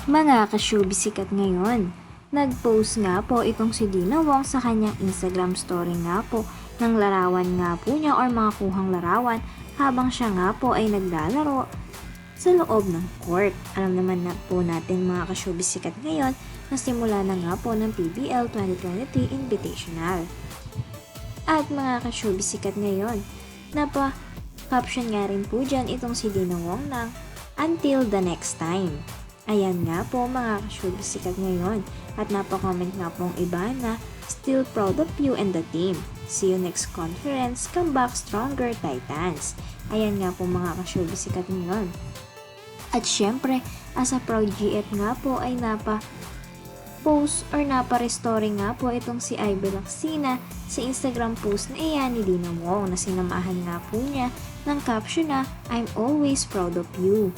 Mga ka-showbiz sikat ngayon. Nag-post nga po itong si Dina Wong sa kanyang Instagram story nga po ng larawan nga po niya or mga kuhang larawan habang siya nga po ay naglalaro sa loob ng court. Alam naman na po natin mga ka-showbiz sikat ngayon na simula na nga po ng PBL 2023 Invitational. At mga ka-showbiz sikat ngayon, caption nga rin po dyan itong si Dina Wong ng Until the Next Time. Ayan nga po mga ka-showbiz sikat ngayon at napaka-comment nga pong iba na still proud of you and the team. See you next conference, come back stronger Titans. Ayan nga po mga ka-showbiz sikat ngayon. At syempre, as a proud GF nga po ay post or napa-restore nga po itong si Ivy Lacsina sa Instagram post na iyan ni Dina Wong na sinamahan nga po niya ng caption na I'm always proud of you.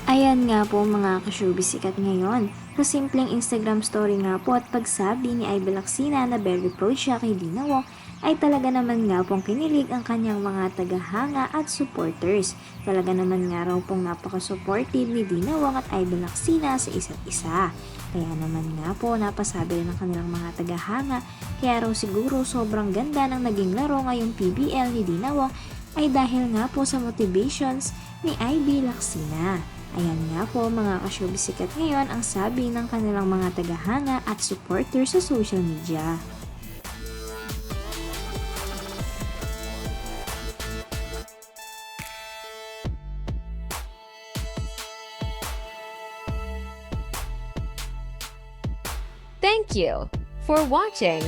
Ayan nga po mga ka-showbiz sikat ngayon. Sa simpleng Instagram story nga po at pagsabi ni Ivy Lacsina na very proud siya kay Dina Wong ay talaga naman nga pong kinilig ang kanyang mga tagahanga at supporters. Talaga naman nga raw pong napaka-supportive ni Dina Wong at Ivy Lacsina sa isa't isa. Kaya naman nga po napasabi rin ng kanilang mga tagahanga kaya raw siguro sobrang ganda ng naging laro ngayong PBL ni Dina Wong ay dahil nga po sa motivations ni Ivy Lacsina. Ayan nga po mga ka-showbiz sikat ngayon ang sabi ng kanilang mga tagahanga at supporters sa social media. Thank you for watching.